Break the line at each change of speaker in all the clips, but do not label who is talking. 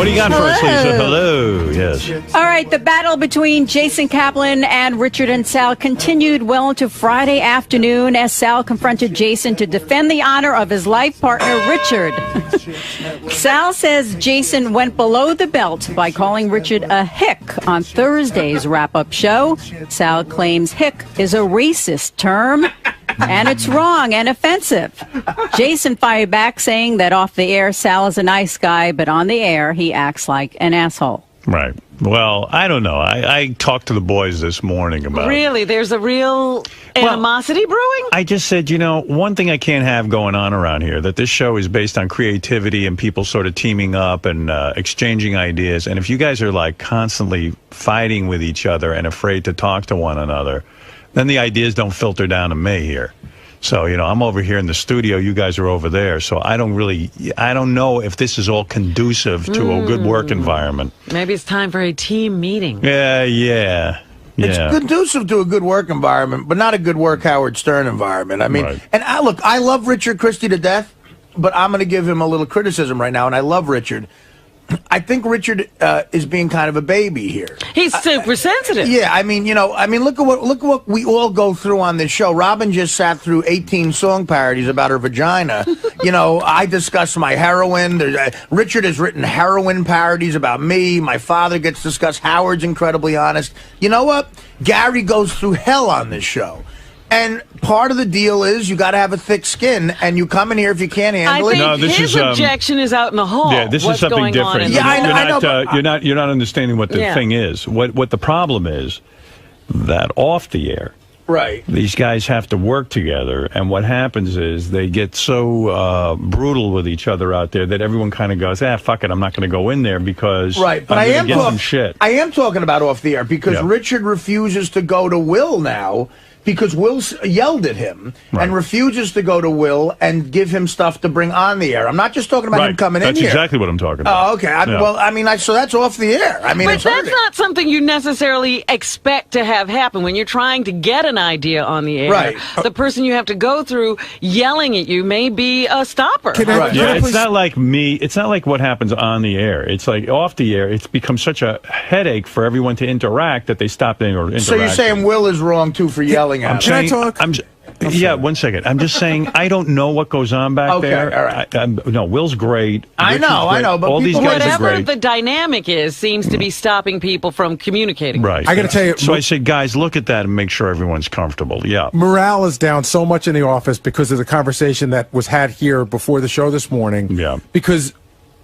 do you got for us, Lisa? Hello. Yes.
All right, the battle between Jason Kaplan and Richard and Sal continued well into Friday afternoon as Sal confronted Jason to defend the honor of his life partner, Richard. Sal says Jason went below the belt by calling Richard a hick on Thursday's wrap-up show. Sal claims hick is a racist term, and it's wrong and offensive. Jason fired back, saying that off the air, Sal is a nice guy, but on the air, he acts like an asshole.
Right. Well, I don't know. I talked to the boys this morning about it.
Really? There's a real animosity brewing?
I just said, one thing I can't have going on around here, that this show is based on creativity and people sort of teaming up and exchanging ideas. And if you guys are like constantly fighting with each other and afraid to talk to one another, then the ideas don't filter down to me here. So, I'm over here in the studio. You guys are over there. So I don't know if this is all conducive to a good work environment.
Maybe it's time for a team meeting.
Yeah.
It's conducive to a good work environment, but not a good work Howard Stern environment. I mean, and I love Richard Christie to death, but I'm going to give him a little criticism right now, and I love Richard. I think Richard is being kind of a baby here.
He's super sensitive.
Yeah, I mean, look at what we all go through on this show. Robin just sat through 18 song parodies about her vagina. I discuss my heroin. Richard has written heroin parodies about me. My father gets discussed. Howard's incredibly honest. You know what? Gary goes through hell on this show. And part of the deal is you got to have a thick skin, and you come in here if you can't handle it.
I think his objection is out in the hall.
Yeah, this is something different.
Yeah, I know.
You're not understanding what the thing is. What the problem is, that off the air,
right?
These guys have to work together, and what happens is they get so brutal with each other out there that everyone kind of goes, fuck it, I'm not going to go in there because
right. But
I'm gonna get some shit.
I am talking about off the air because Richard refuses to go to Will now. Because Will yelled at him and refuses to go to Will and give him stuff to bring on the air. I'm not just talking about him coming in here.
That's exactly what I'm talking about.
Oh, okay. So that's off the air. I mean,
but that's not something you necessarily expect to have happen when you're trying to get an idea on the air.
Right.
The person you have to go through yelling at you may be a stopper.
It's not like me. It's not like what happens on the air. It's like off the air. It's become such a headache for everyone to interact that they stop interacting.
So you're saying Will is wrong too for yelling?
Can I talk? Yeah, 1 second. I'm just saying I don't know what goes on back there.
All right.
No, Will's great.
I know. But
all these guys are great.
Whatever the dynamic is, seems to be stopping people from communicating.
Right.
I got to tell you.
So I said, guys, look at that and make sure everyone's comfortable. Yeah.
Morale is down so much in the office because of the conversation that was had here before the show this morning.
Yeah.
Because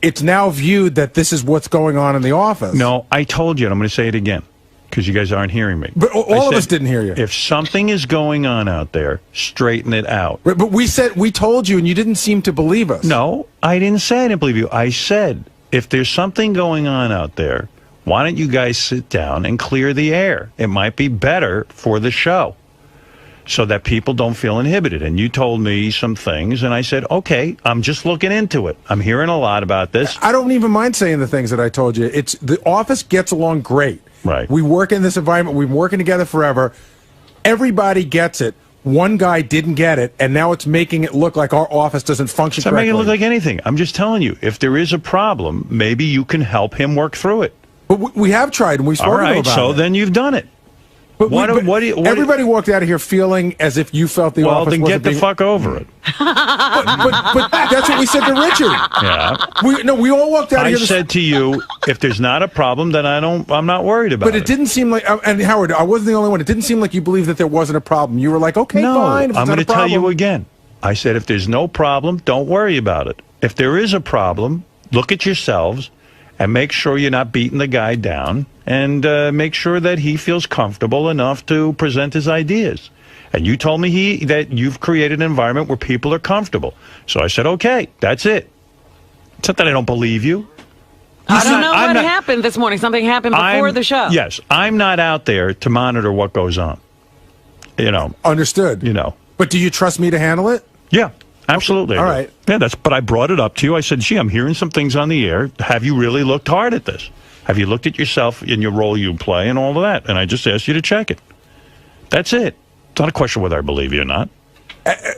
it's now viewed that this is what's going on in the office.
No, I told you, and I'm going to say it again, because you guys aren't hearing me.
But all of us didn't hear you.
If something is going on out there, straighten it out.
But we told you, and you didn't seem to believe us.
No, I didn't say I didn't believe you. I said, if there's something going on out there, why don't you guys sit down and clear the air? It might be better for the show so that people don't feel inhibited. And you told me some things, and I said, okay, I'm just looking into it. I'm hearing a lot about this.
I don't even mind saying the things that I told you. It's the office gets along great.
Right.
We work in this environment. We've been working together forever. Everybody gets it. One guy didn't get it, and now it's making it look like our office doesn't function correctly.
It's not making it look like anything. I'm just telling you, if there is a problem, maybe you can help him work through it.
But we have tried, and we've spoken about it.
All right, so then you've done it.
But everybody walked out of here feeling as if you felt the office wasn't
Well, then get the fuck over it.
but that's what we said to Richard.
Yeah.
We all walked out of here.
I said to you, if there's not a problem, then I'm not worried about it.
But it didn't seem like, and Howard, I wasn't the only one. It didn't seem like you believed that there wasn't a problem. You were like, okay, fine.
No, I'm going to tell you again. I said, if there's no problem, don't worry about it. If there is a problem, look at yourselves and make sure you're not beating the guy down, and make sure that he feels comfortable enough to present his ideas. And you told me that you've created an environment where people are comfortable. So I said, okay, that's it. It's not that I don't believe you.
I don't know what happened this morning. Something happened before the show.
Yes, I'm not out there to monitor what goes on.
Understood.
But
do you trust me to handle it?
Yeah. Absolutely.
All right.
Yeah, but I brought it up to you. I said, gee, I'm hearing some things on the air. Have you really looked hard at this? Have you looked at yourself in your role you play and all of that? And I just asked you to check it. That's it. It's not a question whether I believe you or not.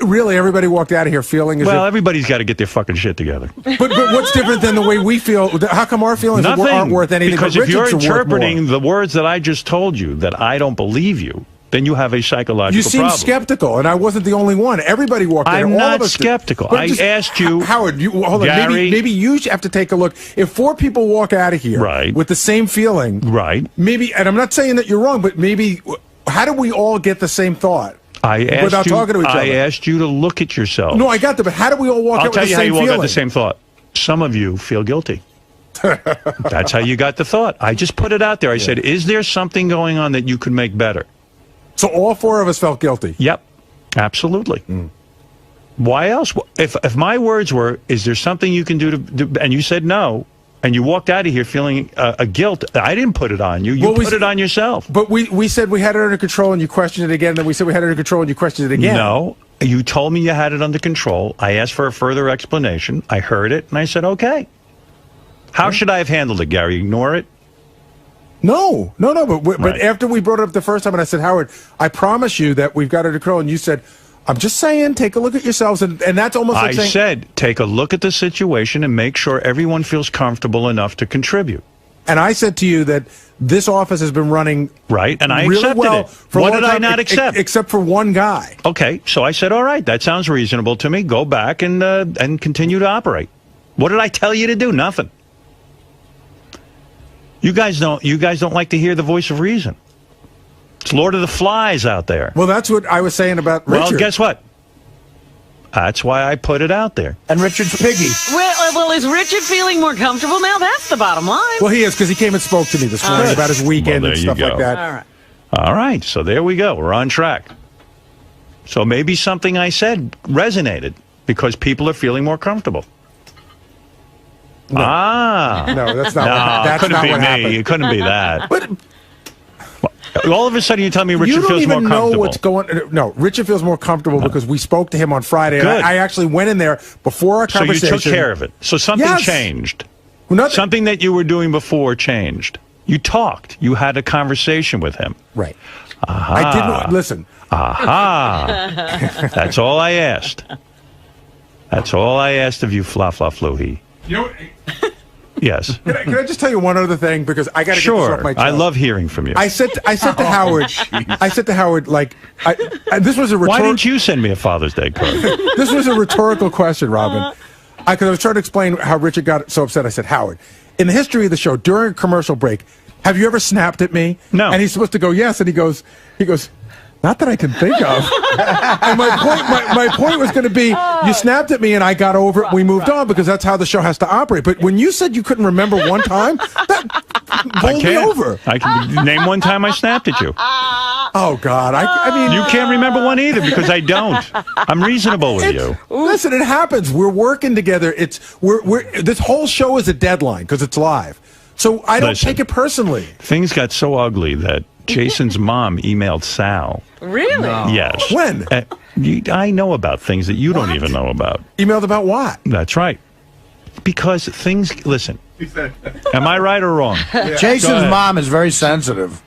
Really, everybody walked out of here feeling as
Well,
if...
everybody's got to get their fucking shit together.
But what's different than the way we feel? How come our feelings
Nothing.
aren't worth anything?
Because
but
if you're
Richard's are worth
interpreting
more?
the words that I just told you that I don't believe you, then you have a psychological
You seem
problem.
skeptical, and I wasn't the only one. Everybody walked out.
I'm
all
not
of us did.
skeptical.
But
I
just-
asked you,
Howard. Hold on.
Gary-
Maybe you have to take a look. If 4 people walk out of here
Right.
with the same feeling,
right?
maybe, and I'm not saying that you're wrong, but maybe, how do we all get the same thought?
I asked
Without
you,
talking to each
I
other.
asked you to look at yourself.
No, I got that, but how do we all walk
I'll
out
tell
with
you
the
how
same
you all
feeling?
got the same thought. Some of you feel guilty. That's how you got the thought. I just put it out there. I said, is there something going on that you could make better?
So all 4 of us felt guilty.
Yep, absolutely. Why else? If my words were, is there something you can do to do, and you said no, and you walked out of here feeling a guilt, I didn't put it on you. You put it on yourself.
But we said we had it under control, and you questioned it again. Then we said we had it under control, and you questioned it again.
No, you told me you had it under control. I asked for a further explanation. I heard it, and I said, okay. How should I have handled it, Gary? Ignore it?
No. But
Right.
after we brought it up the first time, and I said, Howard, I promise you that we've got it under control, and you said, I'm just saying, take a look at yourselves, and that's almost like
I
saying...
said, take a look at the situation and make sure everyone feels comfortable enough to contribute.
And I said to you that this office has been running
Right, and I
really
accepted
well
it.
for a
What
long
did I
time,
not accept?
Except for one guy.
Okay, so I said, all right, that sounds reasonable to me. Go back and continue to operate. What did I tell you to do? Nothing. You guys don't like to hear the voice of reason. It's Lord of the Flies out there.
Well, that's what I was saying about Richard.
Well, guess what? That's why I put it out there.
And Richard's piggy.
Well, is Richard feeling more comfortable now? That's the bottom line.
Well, he is, because he came and spoke to me this morning about his weekend
Well,
and
there
stuff
you
like
go.
that.
All right.
All right, so there we go. We're on track. So maybe something I said resonated because people are feeling more comfortable.
No.
Ah.
No, that's not
No,
what, that's
it couldn't
not
be
what
me.
happened.
It couldn't be that.
But
All of a sudden you tell me
you
Richard
don't
feels more
even
comfortable.
know what's going. No, Richard feels more comfortable because we spoke to him on Friday. And
Good.
I actually went in there before our
So you
conversation.
took care of it. So something
Yes.
changed.
Well, nothing-
Something that you were doing before changed. You talked. You had a conversation with him.
Right. I didn't listen.
Aha. That's all I asked. That's all I asked of you, Fla Fla Fluhi.
You know,
Yes.
can I just tell you one other thing, because I got to get this off my
Sure.
chest.
I love hearing from you.
I said to Howard. I said to Howard, like, this was a
Why
rhetorical.
didn't you send me a Father's Day card?
This was a rhetorical question, Robin. Because I was trying to explain how Richard got so upset. I said, Howard, in the history of the show, during a commercial break, have you ever snapped at me?
No.
And he's supposed to go, yes. And he goes, not that I can think of. And my point was going to be, you snapped at me and I got over it and we moved on, because that's how the show has to operate. But when you said you couldn't remember one time, that bowled me over.
I can name one time I snapped at you.
Oh, God. I mean,
You can't remember one either because I don't. I'm reasonable with you.
listen, it happens. We're working together. We're this whole show is a deadline because it's live. So I don't
Listen.
take it personally.
Things got so ugly that Jason's mom emailed Sal.
Really?
Yes.
When?
I know about things that you don't even know about.
Emailed about what?
That's right. Because things, listen, am I right or wrong?
Jason's mom is very sensitive.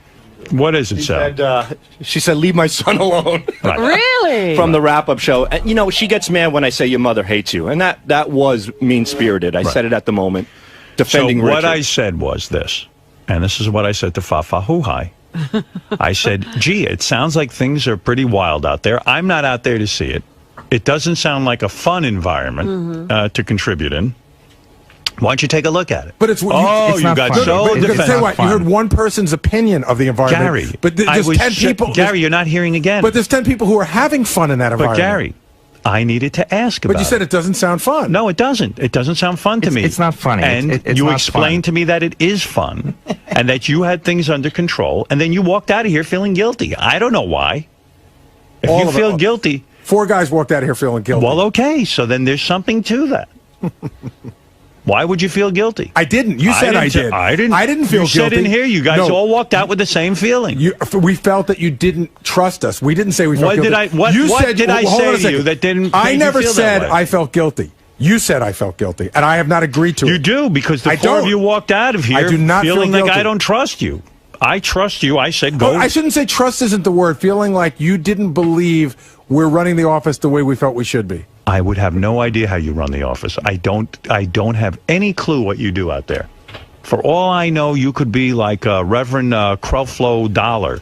What is it, Sal?
She said, leave my son alone.
Really?
From the wrap-up show. And, you know, she gets mad when I say your mother hates you. And that was mean-spirited. I said it at the moment.
So
Defending
what
Richard.
I said was this, and this is what I said to Fafa Huhai. I said, gee, it sounds like things are pretty wild out there. I'm not out there to see it. It doesn't sound like a fun environment to contribute in. Why don't you take a look at it?
But it's
you
not
got
fun.
so
Because tell you
defensive.
what, you heard one person's opinion of the environment.
Gary,
but there's 10 people.
Gary, you're not hearing again.
But there's 10 people who are having fun in that
But
environment.
Gary, I needed to ask about
But you said it doesn't sound fun.
No, it doesn't. It doesn't sound fun to me.
It's not funny.
And
It's
you
not
explained
fun.
to me that it is fun and that you had things under control, and then you walked out of here feeling guilty. I don't know why. If
All
you
of
feel
it.
guilty,
4 guys walked out of here feeling guilty.
well, okay, so then there's something to that. Why would you feel guilty?
I didn't. You said I did.
I didn't.
I didn't feel
you
guilty.
said in here you guys
No.
all walked out with the same feeling.
We felt that you didn't trust us. We didn't say we felt
What
guilty.
did I- what-
you
what
said,
did I
hold on
say
a
to you
second.
that didn't
I
make you
never
feel that
said
way?
I felt guilty. You said I felt guilty, and I have not agreed to
You
it.
do, because the
I
four of
don't.
you walked out of here
I do not feel
feeling like
guilty.
I don't trust you. I trust you. I said go.
But I shouldn't say trust isn't the word. Feeling like you didn't believe we're running the office the way we felt we should be.
I would have no idea how you run the office. I don't have any clue what you do out there. For all I know, you could be like Reverend Creflo Dollar.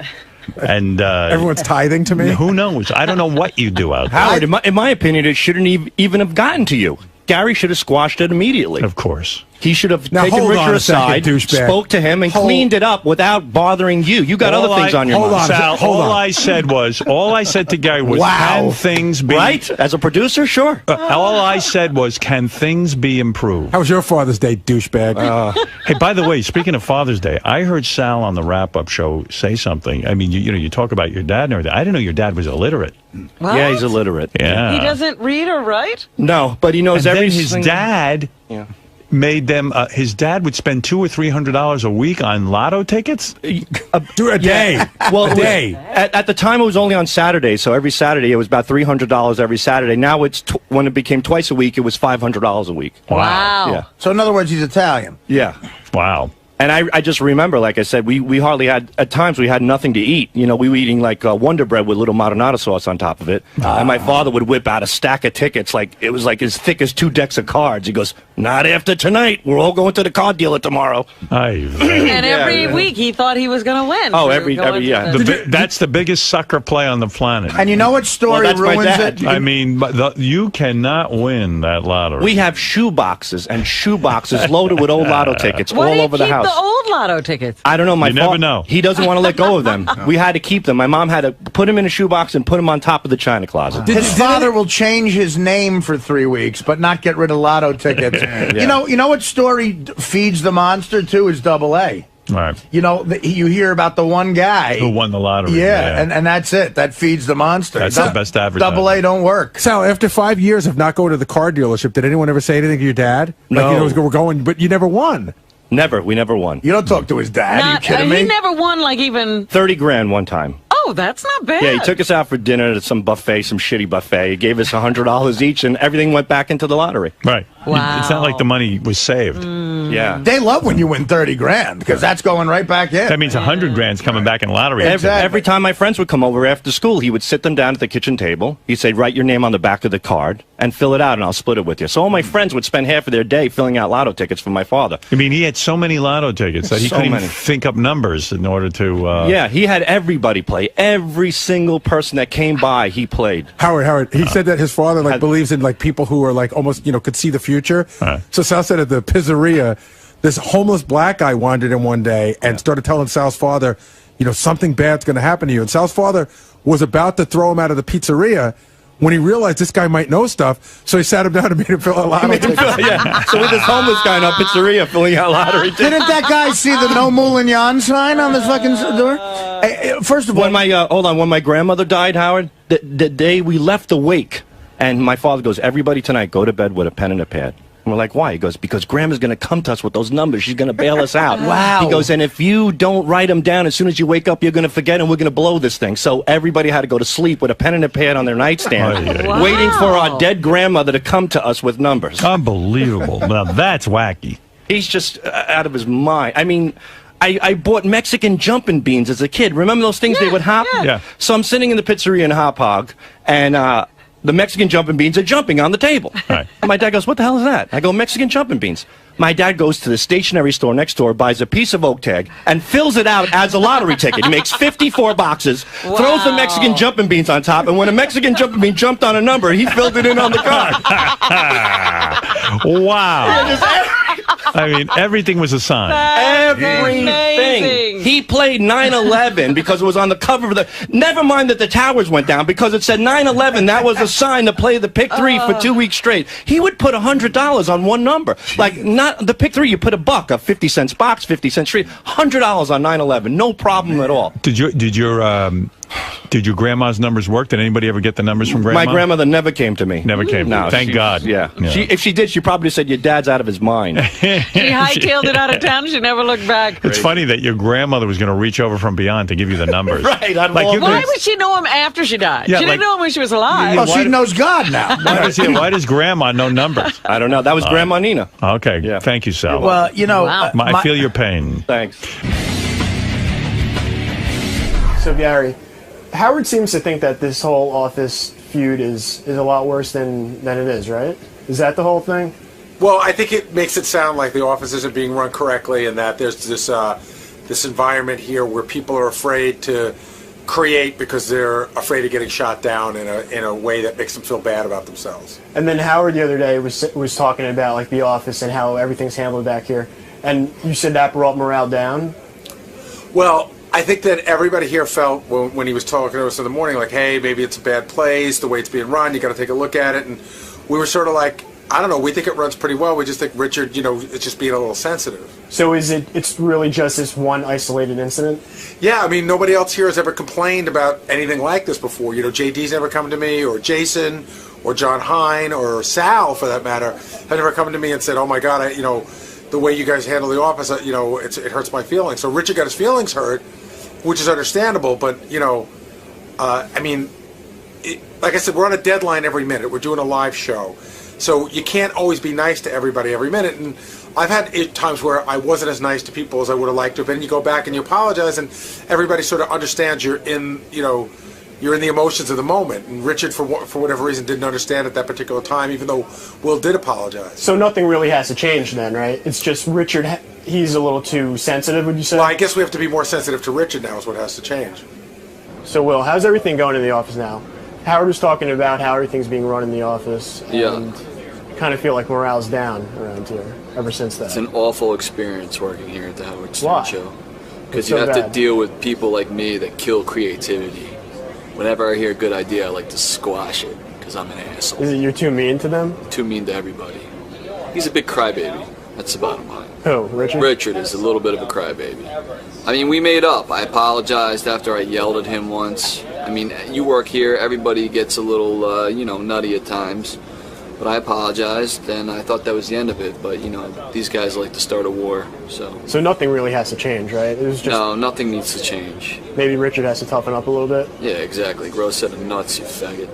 And
Everyone's tithing to me.
Who knows? I don't know what you do out there.
Howard, in my opinion, it shouldn't even have gotten to you. Gary should have squashed it immediately.
Of course.
He should have
Now,
taken
hold on
Richard
a second,
aside,
douchebag.
spoke to him, and cleaned it up without bothering you. You got other things on your
hold
mind.
on.
Sal,
Hold
all
on.
I said to Gary was,
Wow.
can things be...
Right? As a producer, sure.
All I said was, can things be improved?
How was your Father's Day, douchebag?
Hey, by the way, speaking of Father's Day, I heard Sal on the wrap-up show say something. I mean, you talk about your dad and everything. I didn't know your dad was illiterate.
What?
Yeah, he's illiterate.
Yeah.
He doesn't read or write?
No, but he knows
And
every
then his
single-
dad
Yeah.
made them. His dad would spend $200 or $300 a week on lotto tickets.
Do a day.
Well,
a day.
At the time, it was only on Saturdays, so every Saturday it was about $300 every Saturday. Now it's when it became twice a week, it was $500 a week.
Wow.
Yeah,
So in other words, he's Italian.
yeah.
Wow.
And I just remember, like I said, we hardly had, at times we had nothing to eat. You know, we were eating like Wonder Bread with little marinara sauce on top of it. And my father would whip out a stack of tickets, like it was like as thick as 2 decks of cards. He goes, not after tonight. We're all going to the card dealer tomorrow.
And every week he thought he was going to win.
Oh,
for
every
going
yeah.
to the-
That's the biggest sucker play on the planet.
And you know what story
Well, that's my
ruins
dad.
it?
I mean, you cannot win that lottery.
We have shoe boxes and shoe boxes loaded with old lotto tickets
Why do
all
you
over the
keep
house.
the old lotto tickets?
I don't know. My
You never know.
He doesn't want to let go of them. We had to keep them. My mom had to put them in a shoebox and put them on top of the china closet.
His father will change his name for 3 weeks, but not get rid of lotto tickets. You know what story feeds the monster too is Double A.
Right.
You know, you hear about the one guy
Who won the lottery?
Yeah, and that's it. That feeds the monster.
That's the best advertising.
Double A don't work.
Sal, after 5 years of not going to the car dealership, did anyone ever say anything to your dad?
No.
Like, we're going, but you never won.
Never. We never won.
You don't talk to his dad. Are you
Not,
kidding me?
he never won like even...
30 grand one time.
Oh, that's not bad.
Yeah, he took us out for dinner at some buffet, some shitty buffet. He gave us $100 each, and everything went back into the lottery.
Right.
Wow.
It's not like the money was saved.
Yeah.
They love when you win 30 grand because that's going right back in.
That means 100 grand's coming back in lottery.
Every time my friends would come over after school, he would sit them down at the kitchen table. He'd say, write your name on the back of the card and fill it out, and I'll split it with you. So all my friends would spend half of their day filling out lotto tickets for my father.
I mean, he had so many lotto tickets that he
So
couldn't
many.
even think up numbers in order to...
Yeah, he had everybody play. Every single person that came by, he played.
Howard, he said that his father believes in people who are almost could see the future. So Sal said at the pizzeria, this homeless black guy wandered in one day and started telling Sal's father, something bad's going to happen to you. And Sal's father was about to throw him out of the pizzeria when he realized this guy might know stuff. So he sat him down and made him fill out lottery tickets.
Yeah. So with this homeless guy in our pizzeria filling out lottery tickets.
Didn't that guy see the no Moulignon sign on the fucking door? First of all,
when my grandmother died, Howard, the day we left the wake, and my father goes, everybody tonight go to bed with a pen and a pad. And we're like, why? He goes, because Grandma's going to come to us with those numbers. She's going to bail us out.
Wow.
He goes, and if you don't write them down, as soon as you wake up, you're going to forget, and we're going to blow this thing. So everybody had to go to sleep with a pen and a pad on their nightstand,
Wow.
waiting for our dead grandmother to come to us with numbers.
Unbelievable. Now, that's wacky.
He's just out of his mind. I mean... I bought Mexican jumping beans as a kid. Remember those things they would hop?
Yeah.
So I'm sitting in the pizzeria in Hop Hog, and the Mexican jumping beans are jumping on the table.
Right.
And my dad goes, what the hell is that? I go, Mexican jumping beans. My dad goes to the stationery store next door, buys a piece of oak tag, and fills it out as a lottery ticket. He makes 54 boxes, throws the Mexican jumping beans on top, and when a Mexican jumping bean jumped on a number, he filled it in on the card.
Wow. I mean, everything was a sign.
Everything.
Amazing.
He played 9/11 because it was on the cover of the... Never mind that the towers went down because it said 9/11. That was a sign to play the pick three for 2 weeks straight. He would put $100 on one number. Like, not the pick three, you put $1, a 50 cents box, 50 cents straight. $100 on 9/11. No problem at all.
Did your grandma's numbers work? Did anybody ever get the numbers from grandma?
My grandmother never came to me.
Never came to
No,
you. Thank God.
Yeah.
Yeah.
If she did, she probably said, your dad's out of his mind.
She hightailed it out of town. She never looked back.
It's funny that your grandmother was going to reach over from beyond to give you the numbers.
Right, out of
Like
all
you
Why
could-
would she know him after she died?
Yeah,
She didn't know him when she was alive.
well, she knows God now.
why does grandma know numbers?
I don't know. That was Grandma Nina.
Okay.
Yeah.
Thank you, Sal.
Well,
Wow.
I feel your pain.
Thanks.
So, Gary, Howard seems to think that this whole office feud is a lot worse than it is, right? Is that the whole thing?
Well, I think it makes it sound like the office isn't being run correctly, and that there's this environment here where people are afraid to create because they're afraid of getting shot down in a way that makes them feel bad about themselves.
And then Howard the other day was talking about like the office and how everything's handled back here, and you said that brought morale down.
Well, I think that everybody here felt when he was talking to us in the morning, like, hey, maybe it's a bad place, the way it's being run, you got to take a look at it, and we were sort of like, I don't know, we think it runs pretty well. We just think Richard, it's just being a little sensitive.
So it's really just this one isolated incident?
Yeah, I mean, nobody else here has ever complained about anything like this before. JD's never come to me, or Jason, or John Hine, or Sal, for that matter, have never come to me and said, oh my God, the way you guys handle the office, it hurts my feelings. So Richard got his feelings hurt, which is understandable, but, I mean, like I said, we're on a deadline every minute. We're doing a live show. So you can't always be nice to everybody every minute. And I've had times where I wasn't as nice to people as I would have liked to. But then you go back and you apologize, and everybody sort of understands you're in the emotions of the moment. And Richard, for whatever reason, didn't understand at that particular time, even though Will did apologize.
So nothing really has to change then, right? It's just Richard, he's a little too sensitive, would you say?
Well, I guess we have to be more sensitive to Richard now is what has to change.
So, Will, how's everything going in the office now? Howard was talking about how everything's being run in the office. And kind of feel like morale's down around here ever since that.
It's an awful experience working here at the Howard Stern
Why?
Show. Because
So
you have
bad.
to deal with people like me that kill creativity. Whenever I hear a good idea, I like to squash it because I'm an asshole.
Is it you're too mean to them?
Too mean to everybody. He's a big crybaby. That's the bottom line.
Who, Richard?
Richard is a little bit of a crybaby. I mean, we made up. I apologized after I yelled at him once. I mean, you work here, everybody gets a little, nutty at times. But I apologized, and I thought that was the end of it. But, these guys like to start a war, so...
So nothing really has to change, right? It was just
No, nothing needs to change.
maybe Richard has to toughen up a little bit.
Yeah, exactly. Grow a set of nuts, you faggot.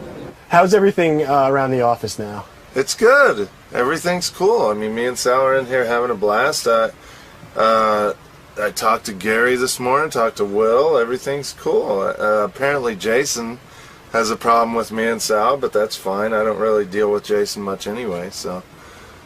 How's everything around the office now?
It's good. Everything's cool. I mean, me and Sal are in here having a blast. I talked to Gary this morning, talked to Will. Everything's cool. Apparently Jason has a problem with me and Sal, but that's fine. I don't really deal with Jason much anyway, so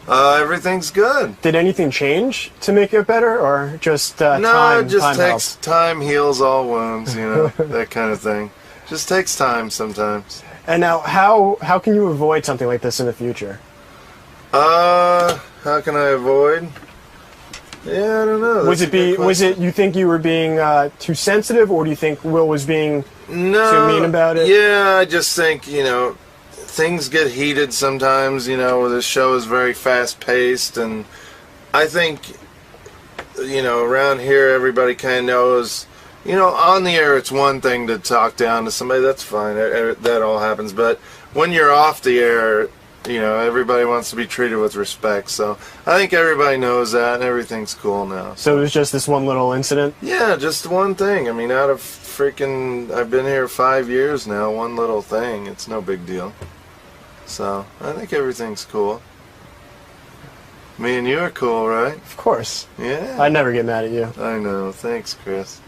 everything's good.
Did anything change to make it better, or just
No,
time?
it just
time
takes
helps?
time heals all wounds, that kind of thing. Just takes time sometimes.
And now, how can you avoid something like this in the future?
How can I avoid? Yeah, I don't know.
Was it you think you were being too sensitive, or do you think Will was being too mean about it?
Yeah, I just think, things get heated sometimes, where the show is very fast-paced, and I think, around here everybody kind of knows, on the air it's one thing to talk down to somebody, that's fine, that all happens, but when you're off the air, everybody wants to be treated with respect, so I think everybody knows that, and everything's cool now.
So it was just this one little incident?
Yeah, just one thing. I mean, out of I've been here 5 years now, one little thing, it's no big deal. So, I think everything's cool. Me and you are cool, right?
Of course.
Yeah.
I'd never get mad at you.
I know. Thanks, Chris.